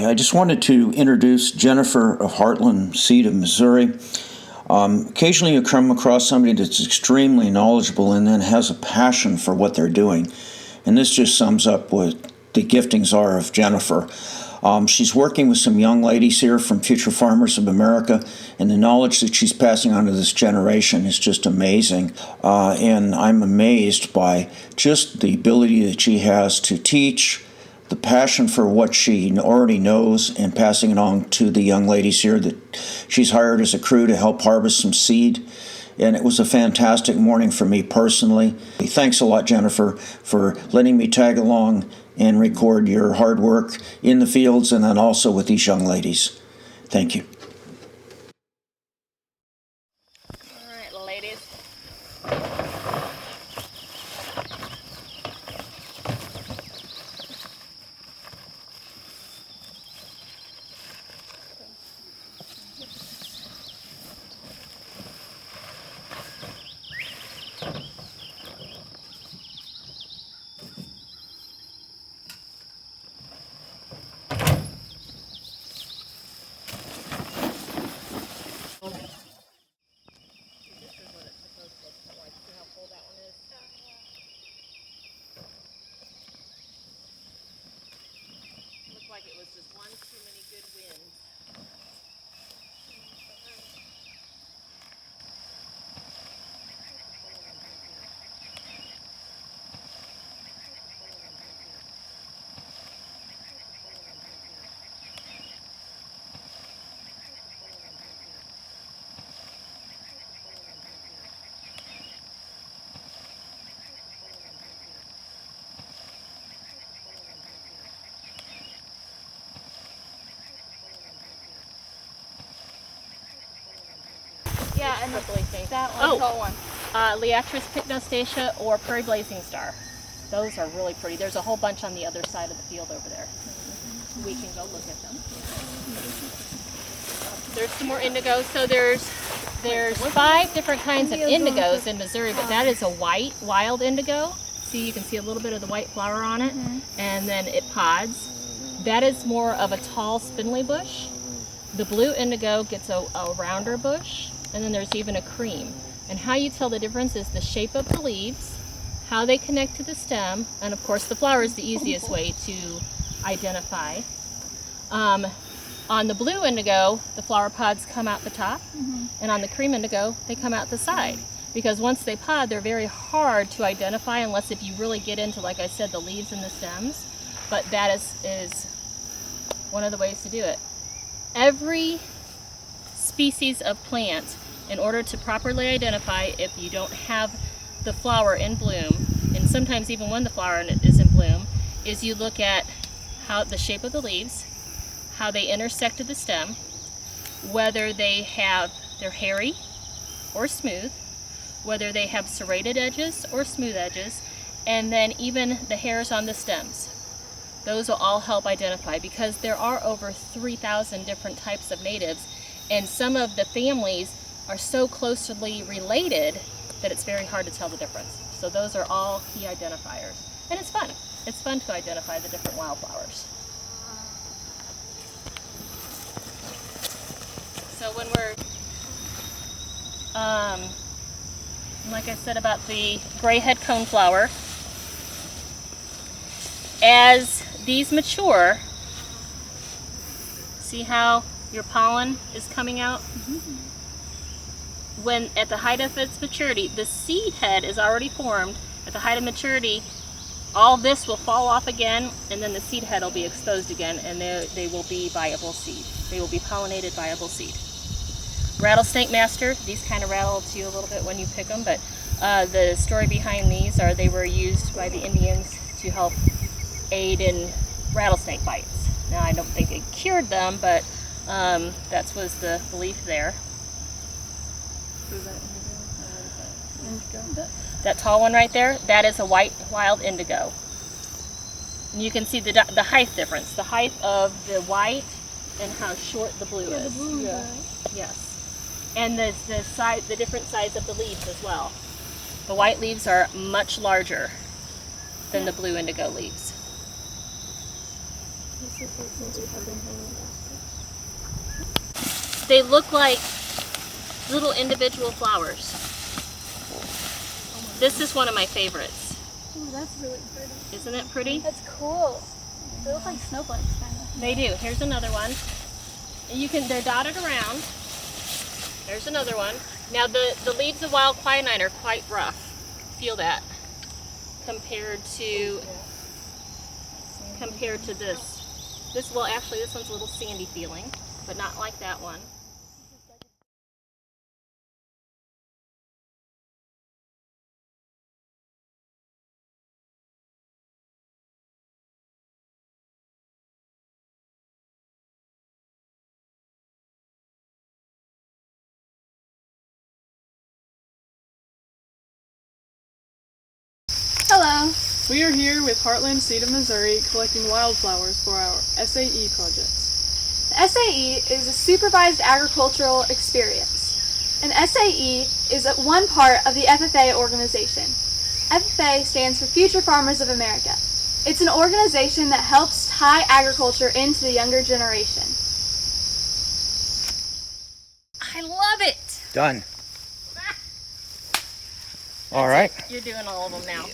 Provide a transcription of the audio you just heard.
Hi, I just wanted to introduce Jennifer of Heartland Seed of Missouri. Occasionally you come across somebody that's extremely knowledgeable and then has a passion for what they're doing. And this just sums up what the giftings are of Jennifer. She's working with some young ladies here from Future Farmers of America, and the knowledge that she's passing on to this generation is just amazing. And I'm amazed by just the ability that she has to teach, the passion for what she already knows, and passing it on to the young ladies here that she's hired as a crew to help harvest some seed. And it was a fantastic morning for me personally. Thanks a lot, Jennifer, for letting me tag along and record your hard work in the fields and then also with these young ladies. Thank you. All right, ladies. Like it was just one too many good winds. Yeah, and that one. Liatris pycnostacia or Prairie Blazing Star. Those are really pretty. There's a whole bunch on the other side of the field over there. We can go look at them. There's some more indigo. So there's 5 different kinds of indigos in Missouri, but that is a white wild indigo. See, you can see a little bit of the white flower on it, and then it pods. That is more of a tall, spindly bush. The blue indigo gets a rounder bush, and then there's even a cream. And how you tell the difference is the shape of the leaves, how they connect to the stem, and of course the flower is the easiest way to identify. On the blue indigo, the flower pods come out the top, and on the cream indigo, they come out the side. Because once they pod, they're very hard to identify unless if you really get into, like I said, the leaves and the stems. But that is one of the ways to do it. Every species of plant, in order to properly identify if you don't have the flower in bloom, and sometimes even when the flower is in bloom, is you look at how the shape of the leaves, how they intersect to the stem, whether they're hairy or smooth, whether they have serrated edges or smooth edges, and then even the hairs on the stems. Those will all help identify, because there are over 3,000 different types of natives, and some of the families are so closely related that it's very hard to tell the difference. So those are all key identifiers. And it's fun. It's fun to identify the different wildflowers. So when we're, like I said about the gray head coneflower, as these mature, see how your pollen is coming out? When at the height of its maturity, the seed head is already formed. At the height of maturity, all this will fall off again, and then the seed head will be exposed again, and they will be viable seed. They will be pollinated viable seed. Rattlesnake master, these kind of rattle to you a little bit when you pick them, but the story behind these are they were used by the Indians to help aid in rattlesnake bites. Now I don't think it cured them, but that was the belief there. That tall one right there, that is a white wild indigo. And you can see the height difference, the height of the white and how short the blue is. The blue, Yes. And the different size of the leaves as well. The white leaves are much larger than the blue indigo leaves. They look like little individual flowers. This is one of my favorites. Ooh, that's really pretty. Isn't it pretty? That's cool. They look like snowflakes, kind of. They do. Here's another one. And they're dotted around. There's another one. Now the leaves of wild quinine are quite rough. Feel that compared to this. This one's a little sandy feeling, but not like that one. Hello. We are here with Heartland Seed of Missouri collecting wildflowers for our SAE projects. The SAE is a supervised agricultural experience. An SAE is one part of the FFA organization. FFA stands for Future Farmers of America. It's an organization that helps tie agriculture into the younger generation. I love it. Done. All right. You're doing all of them now.